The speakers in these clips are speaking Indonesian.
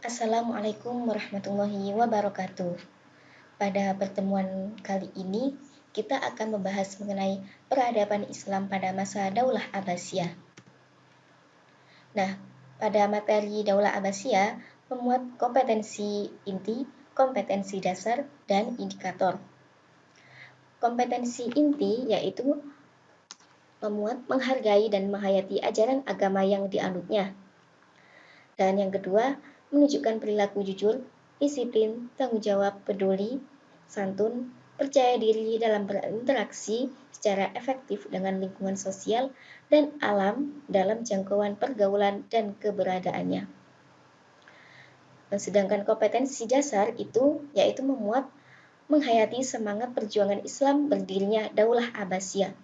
Assalamualaikum warahmatullahi wabarakatuh. Pada pertemuan kali ini, kita akan membahas mengenai peradaban Islam pada masa Daulah Abbasiyah. Nah, pada materi Daulah Abbasiyah memuat kompetensi inti, kompetensi dasar, dan indikator. Kompetensi inti yaitu memuat menghargai dan menghayati ajaran agama yang dianutnya. Dan yang kedua, menunjukkan perilaku jujur, disiplin, tanggung jawab, peduli, santun, percaya diri dalam berinteraksi secara efektif dengan lingkungan sosial dan alam dalam jangkauan pergaulan dan keberadaannya. Sedangkan kompetensi dasar itu yaitu memuat menghayati semangat perjuangan Islam berdirinya Daulah Abbasiyah.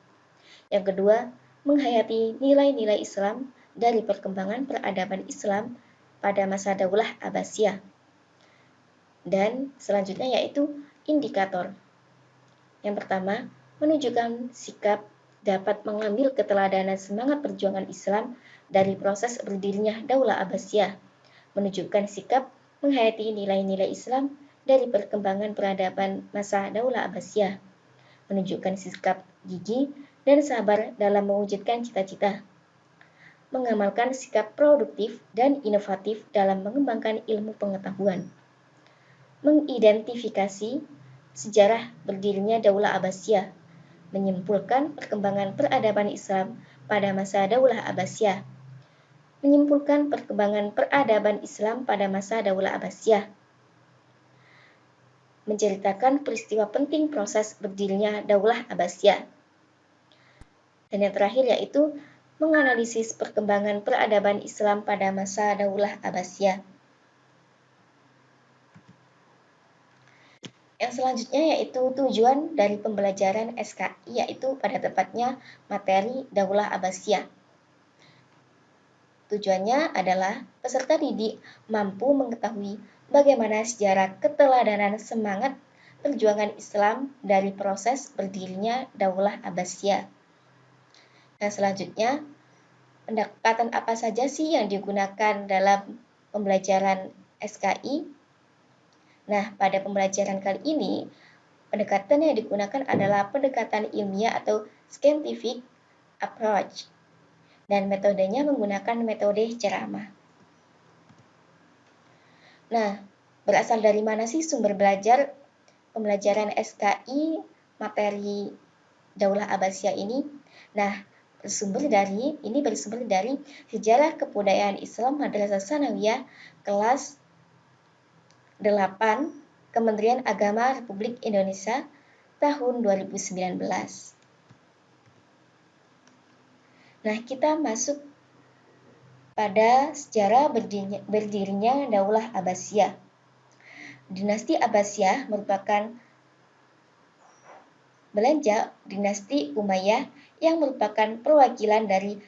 Yang kedua, menghayati nilai-nilai Islam dari perkembangan peradaban Islam pada masa Daulah Abbasiyah. Dan selanjutnya yaitu indikator. Yang pertama, menunjukkan sikap dapat mengambil keteladanan semangat perjuangan Islam dari proses berdirinya Daulah Abbasiyah, menunjukkan sikap menghayati nilai-nilai Islam dari perkembangan peradaban masa Daulah Abbasiyah, menunjukkan sikap gigih dan sabar dalam mewujudkan cita-cita, mengamalkan sikap produktif dan inovatif dalam mengembangkan ilmu pengetahuan, mengidentifikasi sejarah berdirinya Daulah Abbasiyah, menyimpulkan perkembangan peradaban Islam pada masa Daulah Abbasiyah, menyimpulkan perkembangan peradaban Islam pada masa Daulah Abbasiyah, menceritakan peristiwa penting proses berdirinya Daulah Abbasiyah. Dan yang terakhir yaitu menganalisis perkembangan peradaban Islam pada masa Daulah Abbasiyah. Yang selanjutnya yaitu tujuan dari pembelajaran SKI, yaitu pada tepatnya materi Daulah Abbasiyah. Tujuannya adalah peserta didik mampu mengetahui bagaimana sejarah keteladanan semangat perjuangan Islam dari proses berdirinya Daulah Abbasiyah. Nah, selanjutnya, pendekatan apa saja sih yang digunakan dalam pembelajaran SKI? Nah, pada pembelajaran kali ini, pendekatan yang digunakan adalah pendekatan ilmiah atau scientific approach, dan metodenya menggunakan metode ceramah. Nah, berasal dari mana sih sumber belajar pembelajaran SKI materi Daulah Abbasiyah ini? Nah, bersumber dari Sejarah Kebudayaan Islam Madrasah Tsanawiyah kelas 8 Kementerian Agama Republik Indonesia tahun 2019. Nah, kita masuk pada sejarah berdirinya Daulah Abbasiyah. Dinasti Abbasiyah merupakan belanja dinasti Umayyah yang merupakan perwakilan dari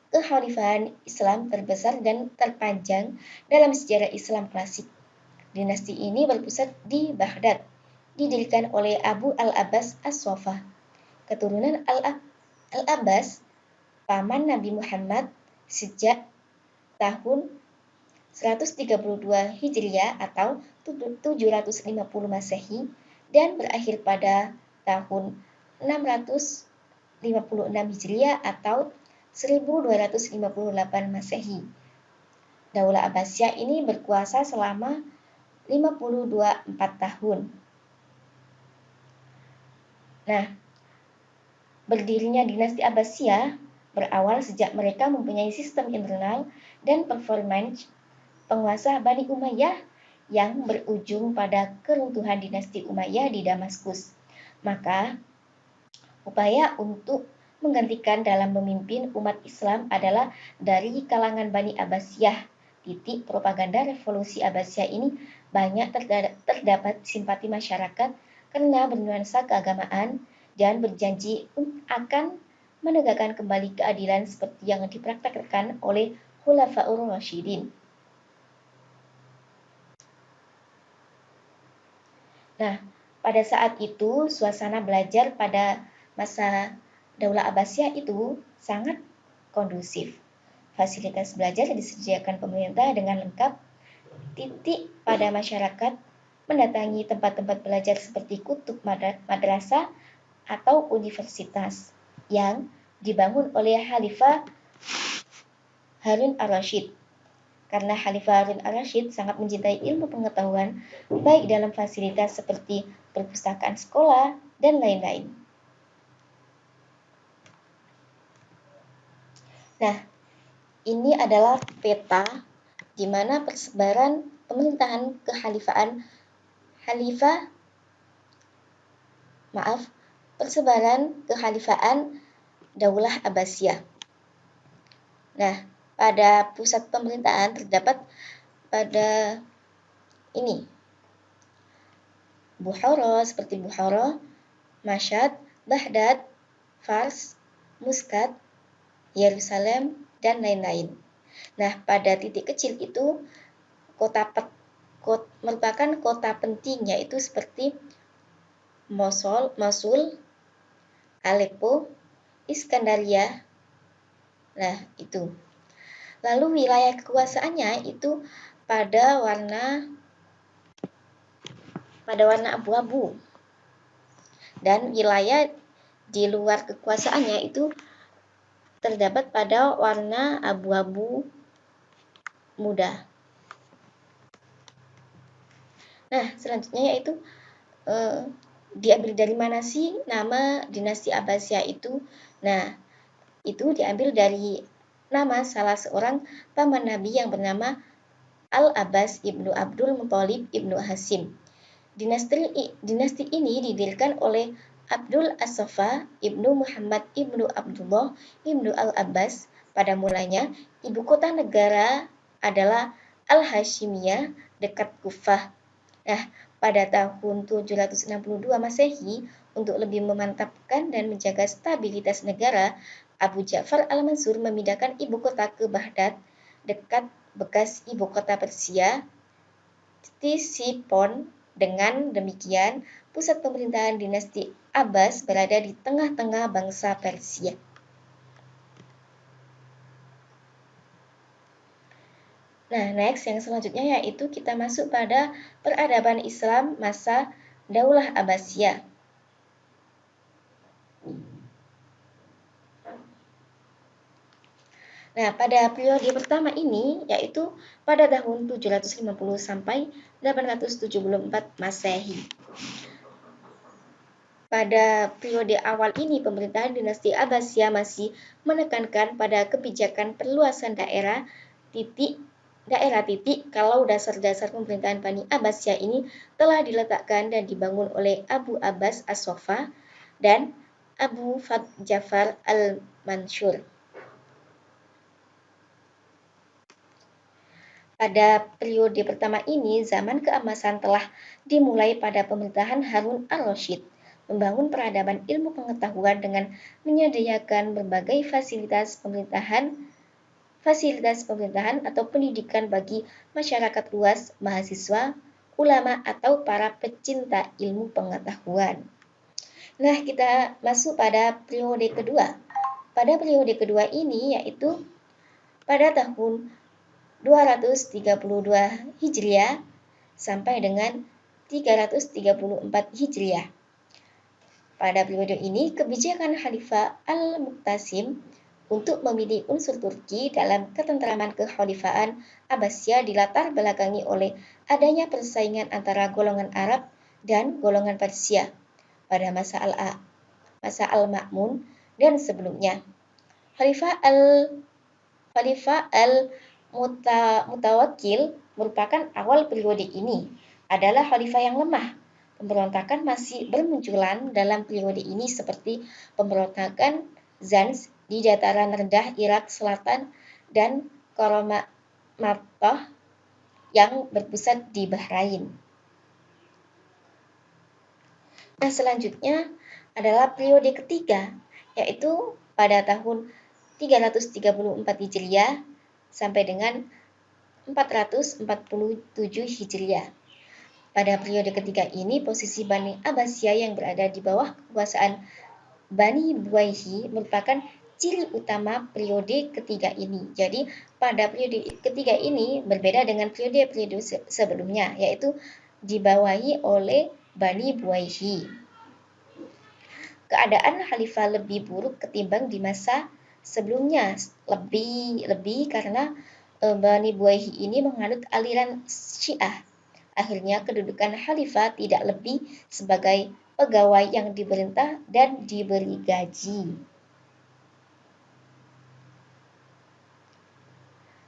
kekhalifahan Islam terbesar dan terpanjang dalam sejarah Islam klasik. Dinasti ini berpusat di Baghdad, didirikan oleh Abu al-Abbas as-Saffah, keturunan al-Abbas, paman Nabi Muhammad sejak tahun 132 Hijriah atau 750 Masehi dan berakhir pada tahun 656 Hijriah atau 1258 Masehi. Daulah Abbasiyah ini berkuasa selama 54 tahun. Nah, berdirinya dinasti Abbasiyah berawal sejak mereka mempunyai sistem internal dan performance penguasa Bani Umayyah yang berujung pada keruntuhan dinasti Umayyah di Damaskus. Maka, upaya untuk menggantikan dalam memimpin umat Islam adalah dari kalangan Bani Abbasiyah. Titik propaganda revolusi Abbasiyah ini banyak terdapat simpati masyarakat karena bernuansa keagamaan dan berjanji akan menegakkan kembali keadilan seperti yang dipraktekkan oleh Khulafaur Rasyidin. Nah, pada saat itu suasana belajar pada masa Daulah Abbasiyah itu sangat kondusif. Fasilitas belajar disediakan pemerintah dengan lengkap titik pada masyarakat mendatangi tempat-tempat belajar seperti kutub madrasah atau universitas yang dibangun oleh Khalifah Harun al-Rashid. Karena Khalifah Harun al-Rashid sangat mencintai ilmu pengetahuan, baik dalam fasilitas seperti perpustakaan sekolah dan lain-lain. Nah, ini adalah peta di mana persebaran pemerintahan persebaran kekhalifahan Daulah Abbasiyah. Nah, pada pusat pemerintahan terdapat pada ini Bukhara seperti Bukhara, Mashhad, Baghdad, Fars, Muscat, Yerusalem, dan lain-lain. Nah, pada titik kecil itu merupakan kota penting, yaitu seperti Mosul, Aleppo, Iskandaria. Nah, itu. Lalu wilayah kekuasaannya itu pada warna abu-abu. Dan wilayah di luar kekuasaannya itu terdapat pada warna abu-abu muda. Nah, selanjutnya yaitu diambil dari mana sih nama dinasti Abbasiyah itu? Nah, itu diambil dari nama salah seorang paman Nabi yang bernama Al-Abbas ibnu Abdul Muthalib ibnu Hashim. Dinasti ini didirikan oleh Abdul As-Safa ibnu Muhammad ibnu Abdullah ibnu Al-Abbas. Pada mulanya, ibu kota negara adalah Al-Hashimiyah dekat Kufah. Nah, pada tahun 762 Masehi, untuk lebih memantapkan dan menjaga stabilitas negara, Abu Ja'far Al-Mansur memindahkan ibu kota ke Baghdad, dekat bekas ibu kota Persia, Ctesiphon. Dengan demikian, pusat pemerintahan dinasti Abbas berada di tengah-tengah bangsa Persia. Nah, next yang selanjutnya yaitu kita masuk pada peradaban Islam masa Daulah Abbasiyah. Nah, pada periode pertama ini yaitu pada tahun 750 sampai 874 Masehi. Pada periode awal ini, pemerintahan dinasti Abbasiyah masih menekankan pada kebijakan perluasan daerah titik kalau dasar-dasar pemerintahan Bani Abbasiyah ini telah diletakkan dan dibangun oleh Abu Abbas As-Sofa dan Abu Fath Ja'far Al-Mansur. Pada periode pertama ini, zaman keemasan telah dimulai pada pemerintahan Harun al-Rashid, membangun peradaban ilmu pengetahuan dengan menyediakan berbagai fasilitas pemerintahan atau pendidikan bagi masyarakat luas, mahasiswa, ulama, atau para pecinta ilmu pengetahuan. Nah, kita masuk pada periode kedua. Pada periode kedua ini yaitu pada tahun 232 Hijriah sampai dengan 334 Hijriah. Pada periode ini, kebijakan Khalifah Al-Muqtasim untuk memilih unsur Turki dalam ketentraman kekhalifahan Abbasiyah dilatar belakangi oleh adanya persaingan antara golongan Arab dan golongan Persia pada masa Al-Ma'mun dan sebelumnya. Khalifah Al-Mutawakkil merupakan awal periode ini. Adalah khalifah yang lemah. Pemberontakan masih bermunculan dalam periode ini seperti pemberontakan Zanj di dataran rendah Irak Selatan dan Karamatah yang berpusat di Bahrain. Nah, selanjutnya adalah periode ketiga, yaitu pada tahun 334 Hijriah sampai dengan 447 Hijriah. Pada periode ketiga ini, posisi Bani Abbasiyah yang berada di bawah kekuasaan Bani Buwayhi merupakan ciri utama periode ketiga ini. Jadi pada periode ketiga ini berbeda dengan periode-periode sebelumnya, yaitu dibawahi oleh Bani Buwaihi. Keadaan khalifah lebih buruk ketimbang di masa sebelumnya, lebih karena Bani Buwaihi ini menganut aliran Syiah. Akhirnya kedudukan khalifah tidak lebih sebagai pegawai yang diperintah dan diberi gaji.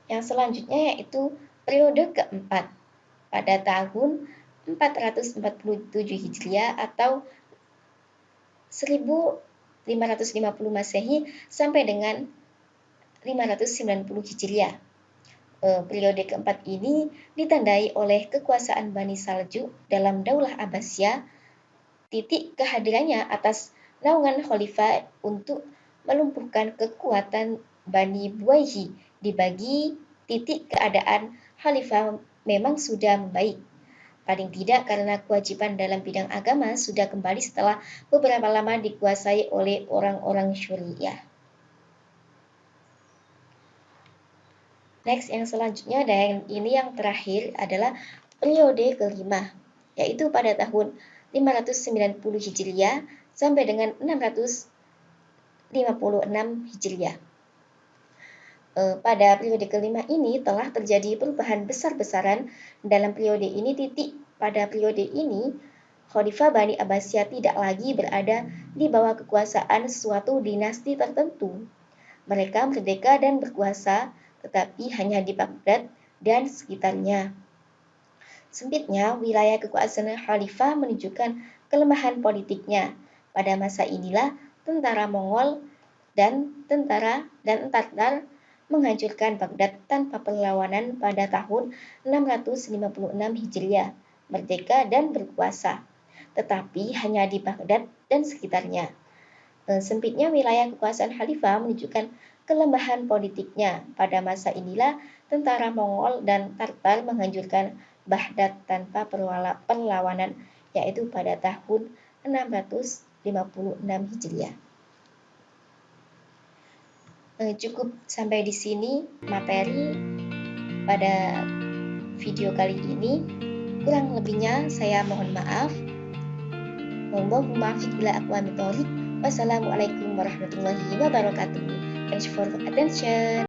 Yang selanjutnya yaitu periode keempat pada tahun 447 Hijriah atau 1550 Masehi sampai dengan 590 Hijriah. Periode keempat ini ditandai oleh kekuasaan Bani Saljuk dalam Daulah Abbasiyah. Titik kehadirannya atas naungan khalifah untuk melumpuhkan kekuatan Bani Buwaihi dibagi titik keadaan khalifah memang sudah membaik. Paling tidak karena kewajiban dalam bidang agama sudah kembali setelah beberapa lama dikuasai oleh orang-orang Syuriah. Next, yang selanjutnya dan ini yang terakhir adalah periode kelima, yaitu pada tahun 590 Hijriah sampai dengan 656 Hijriah. Pada periode kelima ini telah terjadi perubahan besar-besaran dalam periode ini. Pada periode ini, Khalifah Bani Abbasiyah tidak lagi berada di bawah kekuasaan suatu dinasti tertentu. Mereka merdeka dan berkuasa, tetapi hanya di Baghdad dan sekitarnya. Sempitnya wilayah kekuasaan khalifah menunjukkan kelemahan politiknya. Pada masa inilah tentara Mongol dan Tatar menghancurkan Baghdad tanpa perlawanan pada tahun 656 Hijriah, merdeka dan berkuasa, tetapi hanya di Baghdad dan sekitarnya. Sempitnya wilayah kekuasaan khalifah menunjukkan kelemahan politiknya. Pada masa inilah tentara Mongol dan Tatar menghancurkan Baghdad tanpa perlawanan, yaitu pada tahun 656 Hijriah. Cukup sampai di sini materi pada video kali ini. Kurang lebihnya saya mohon maaf. Wallahul muwaffiq ila aqwamit thoriq. Wassalamualaikum warahmatullahi wabarakatuh. Thanks for attention.